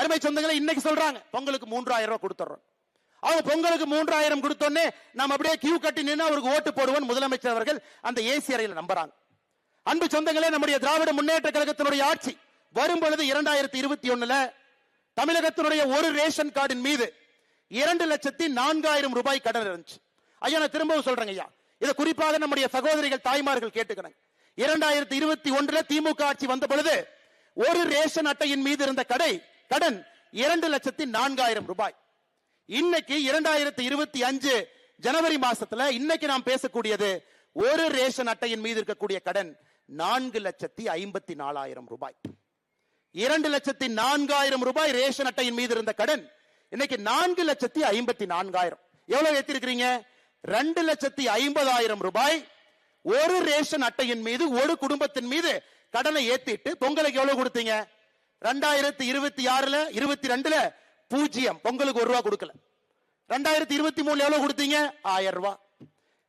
அருமை சொந்தங்களை இன்னைக்கு சொல்றாங்க பொங்கலுக்கு 3000 ரூபாய் கொடுத்துறோம். அவங்க பொங்கலுக்கு 3000 கொடுத்தோன்னே நம்ம அப்படியே கியூ கட்டி நின்று அவருக்கு ஓட்டு போடுவோம் முதலமைச்சர் அவர்கள் அந்த ஏசி அறையில் நம்புறாங்க. அன்பு சொந்தங்களே, நம்முடைய திராவிட முன்னேற்ற கழகத்தினுடைய ஆட்சி வரும் பொழுது 2021 தமிழகத்தினுடைய ஒரு ரேஷன் கார்டின் மீது 2,04,000 ரூபாய் கடன் இருந்துச்சு. ஐயா நான் திரும்பவும் சொல்றேங்க ஐயா, இதை குறிப்பாக நம்முடைய சகோதரிகள் தாய்மார்கள் கேட்டுக்கிறாங்க. 2021 திமுக ஆட்சி வந்த பொழுது ஒரு ரேஷன் அட்டையின் மீது இருந்த கடன் 2,04,000 ரூபாய். இன்னைக்கு 2025 ஜனவரி மாசத்துல இன்னைக்கு நாம் பேசக்கூடியது ஒரு ரேஷன் அட்டையின் மீது இருக்கக்கூடிய கடன் 4,54,000 ரூபாய். 2,04,000 ரூபாய் ரேஷன் அட்டையின் மீது இருந்த கடன் இன்னைக்கு 4,54,000. எவ்வளவு ஏத்திருக்கிறீங்க? 2,50,000 ரூபாய் ஒரு ரேஷன் அட்டையின் மீது ஒரு குடும்பத்தின் மீது கடனை ஏத்திட்டு பொங்கலுக்கு எவ்வளவு கொடுத்தீங்க? 2026 22 0 பொங்கலுக்கு 1 ரூபாய் கொடுக்கல. 2023 எவ்வளவு கொடுத்தீங்க? 1000 ரூபாய்.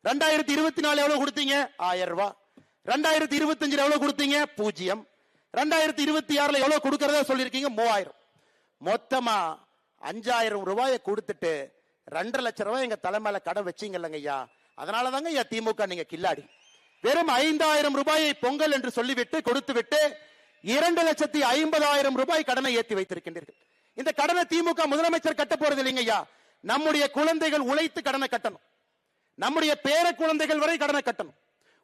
2024 எவ்வளவு கொடுத்தீங்க? 1000 ரூபாய். 2025 எவ்வளவு கொடுத்தீங்க? 0. 2026 எவ்வளவு கொடுக்கறதா சொல்லிருக்கீங்க? 3000. மொத்தமா 5000 ரூபாயை கொடுத்துட்டு 2.5 லட்சம் ரூபாய் எங்க தலைமையில கடன் வச்சீங்கல்லங்க ஐயா. அதனாலதாங்க ஐயா திமுக நீங்க கில்லாடி. வெறும் 5000 ரூபாயை பொங்கல் என்று சொல்லிவிட்டு கொடுத்து விட்டு 2,50,000 ரூபாய் கடனை ஏற்றி வைத்திருக்கின்றீர்கள். இந்த கடனை திமுக முதலமைச்சர் கட்ட போறது இல்லைங்க ஐயா. நம்முடைய குழந்தைகள் உழைத்து கடனை கட்டணும். நம்முடைய பேர குழந்தைகள் வரை கடனை கட்டணும்.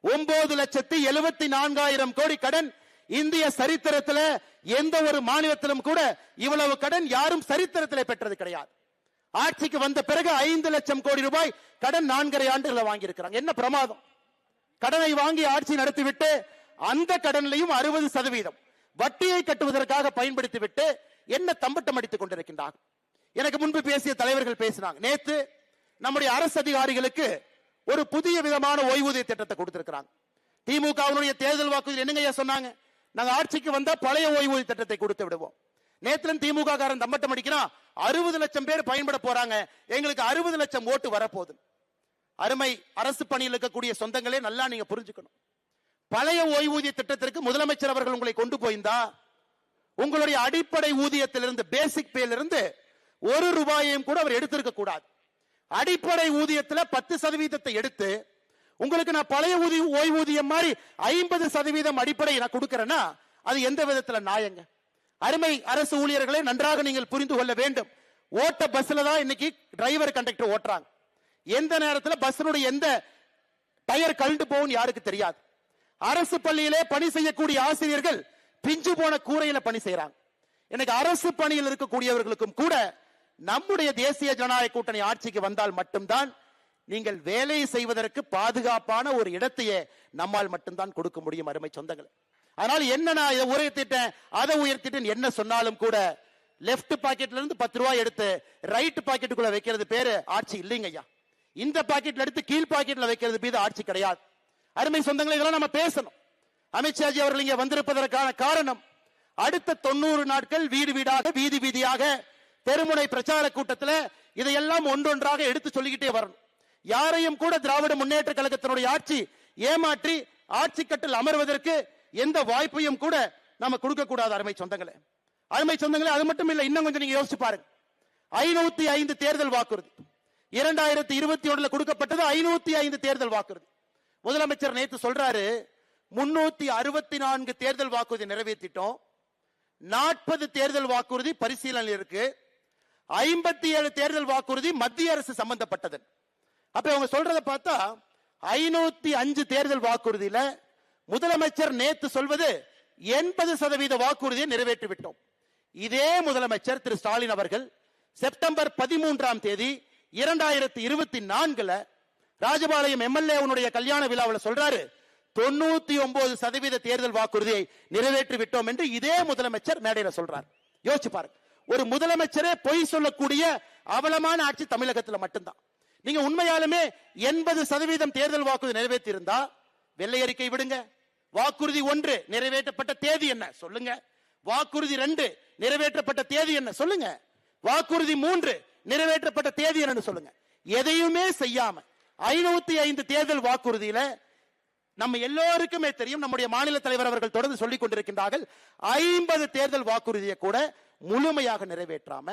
9,74,000 கோடி கடன் இந்திய சரித்திரத்தில் எந்த ஒரு மாநிலத்திலும் கூட இவ்வளவு கடன் யாரும் சரித்திரத்தில் பெற்றது கிடையாது. ஆட்சிக்கு வந்த பிறகு 5 லட்சம் கோடி ரூபாய் கடன் 4.5 ஆண்டுகளை வாங்கி இருக்கிறாங்க. என்ன பிரமாதம்! கடனை வாங்கி ஆட்சி நடத்திவிட்டு அந்த கடனிலையும் 60% வட்டியை கட்டுவதற்காக பயன்படுத்திவிட்டு என்ன தம்பட்டம் அடித்துக் கொண்டிருக்கின்றார்கள். எனக்கு முன்பு பேசிய தலைவர்கள் பேசினாங்க. நேத்து நம்முடைய அரசு அதிகாரிகளுக்கு ஒரு புதிய விதமான ஓய்வூதிய திட்டத்தை கொடுத்திருக்கிறாங்க. திமுகவினுடைய தேர்தல் வாக்குறுதி என்னங்க சொன்னாங்க? நாங்க ஆட்சிக்கு வந்தா பழைய ஓய்வூதிய திட்டத்தை கொடுத்து விடுவோம். நேத்துல திமுக காரன் தம்பட்டம் அடிக்கிறான். 60 லட்சம் பேர் பயன்பட போறாங்க, எங்களுக்கு 60 லட்சம் ஓட்டு வரப்போகுது. அருமை அரசு பணியில் இருக்கக்கூடிய சொந்தங்களே நல்லா நீங்க புரிஞ்சுக்கணும். பழைய ஓய்வூதிய திட்டத்திற்கு முதலமைச்சர் அவர்கள் உங்களை கொண்டு போயிருந்தா உங்களுடைய அடிப்படை ஊதியத்திலிருந்து பேசிக் பேலிருந்து 1 ரூபாயையும் கூட அவர் எடுத்திருக்க கூடாது. அடிப்படை ஊதியத்தில் 10% எடுத்து உங்களுக்கு நான் பழைய ஓய்வூதியம் மாதிரி 50% அடிப்படை நான் கொடுக்கிறேன்னா அது எந்த விதத்துல நியாயங்க? அருமை அரசு ஊழியர்களை நன்றாக நீங்கள் புரிந்து கொள்ள வேண்டும். ஓட்ட பஸ்ல தான் இன்னைக்கு டிரைவர் கண்டக்டர் ஓட்டுறாங்க. எந்த நேரத்தில் பஸ்னுடைய எந்த டயர் கழண்டு போகும் யாருக்கு தெரியாது. அரசு பள்ளியிலே பணி செய்யக்கூடிய ஆசிரியர்கள் பிஞ்சு போன கூரையில பணி செய்யறாங்க. எனக்கு அரசு பணியில் இருக்கக்கூடியவர்களுக்கும் கூட நம்முடைய தேசிய ஜனநாயக கூட்டணி ஆட்சிக்கு வந்தால் மட்டும்தான் நீங்கள் வேலை செய்வதற்கு பாதுகாப்பான ஒரு இடத்தையே நம்மால் மட்டும்தான் கொடுக்க முடியும். அருமை சொந்தங்கள், அதனால என்ன நான் இதை உயர்த்திட்டேன் அதை உயர்த்திட்டேன் என்ன சொன்னாலும் கூட லெப்ட் பாக்கெட்ல இருந்து 10 ரூபாய் எடுத்து ரைட் பாக்கெட்டுக்குள்ள வைக்கிறது பேரு ஆட்சி இல்லைங்க ஐயா. இந்த பாக்கெட்ல எடுத்து கீழ் பாக்கெட்ல வைக்கிறது மீது ஆட்சி கிடையாது. அருமை சொந்தங்களை இதெல்லாம் நம்ம பேசணும். அமித்ஷாஜி அவர்கள் இங்க வந்திருப்பதற்கான காரணம் அடுத்த 90 நாட்கள் வீடு வீடாக வீதி வீதியாக தெருமுனை பிரச்சார கூட்டத்தில் இதையெல்லாம் ஒன்றொன்றாக எடுத்து சொல்லிக்கிட்டே வரணும். யாரையும் கூட திராவிட முன்னேற்ற கழகத்தினுடைய ஆட்சி ஏமாற்றி ஆட்சி கட்டில் அமர்வதற்கு எந்த வாய்ப்பையும் கூட நாம கொடுக்க கூடாது. அருமை சொந்தங்களே, அது மட்டும் இல்ல, இன்னும் கொஞ்சம் நீங்க யோசிச்சு பாருங்க. 505 தேர்தல் வாக்குறுதி 2021 கொடுக்கப்பட்டது. 505 தேர்தல் வாக்குறுதி முதலமைச்சர் நேத்து சொல்றாரு 364 தேர்தல் வாக்குறுதி நிறைவேற்றிட்டோம், 40 தேர்தல் வாக்குறுதி பரிசீலனை இருக்கு, 57 தேர்தல் வாக்குறுதி மத்திய அரசு சம்பந்தப்பட்டது. அப்ப அவங்க சொல்றத பார்த்தா 505 தேர்தல் வாக்குறுதியில முதலமைச்சர் நேத்து சொல்வது 80% வாக்குறுதியை நிறைவேற்றி விட்டோம். இதே முதலமைச்சர் திரு ஸ்டாலின் அவர்கள் செப்டம்பர் 13ஆம் தேதி 2024 ராஜபாளையம் எம்எல்ஏ கல்யாண விழாவில் சொல்றாரு 99% தேர்தல் வாக்குறுதியை நிறைவேற்றி விட்டோம் என்று இதே முதலமைச்சர் மேடையில சொல்றார். யோசிச்சு பாருங்க, ஒரு முதலமைச்சரே பொய் சொல்லக்கூடிய அவலமான ஆட்சி தமிழகத்தில் மட்டும்தான். நீங்க உண்மையாலுமே 80% தேர்தல் வாக்குறுதி நிறைவேற்றி இருந்தா வெள்ளை அறிக்கை விடுங்க. வாக்குறுதி 1 நிறைவேற்றப்பட்ட தேதி என்ன சொல்லுங்க, வாக்குறுதி 2 நிறைவேற்றப்பட்ட தேதி என்ன சொல்லுங்க, வாக்குறுதி 3 நிறைவேற்றப்பட்ட தேதி என்னன்னு சொல்லுங்க. எதையுமே செய்யாம 505 தேர்தல் வாக்குறுதியில நம்ம எல்லோருக்குமே தெரியும், நம்முடைய மாநில தலைவர் அவர்கள் தொடர்ந்து சொல்லிக் கொண்டிருக்கின்றார்கள் 50 தேர்தல் வாக்குறுதியை கூட முழுமையாக நிறைவேற்றாம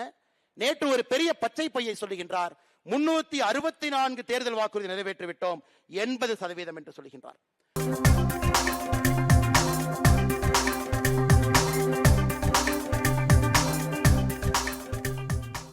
நேற்று ஒரு பெரிய பச்சை பையை சொல்லுகின்றார். 364 தேர்தல் வாக்குறுதி நிறைவேற்றி விட்டோம், 80% என்று சொல்லுகின்றார்.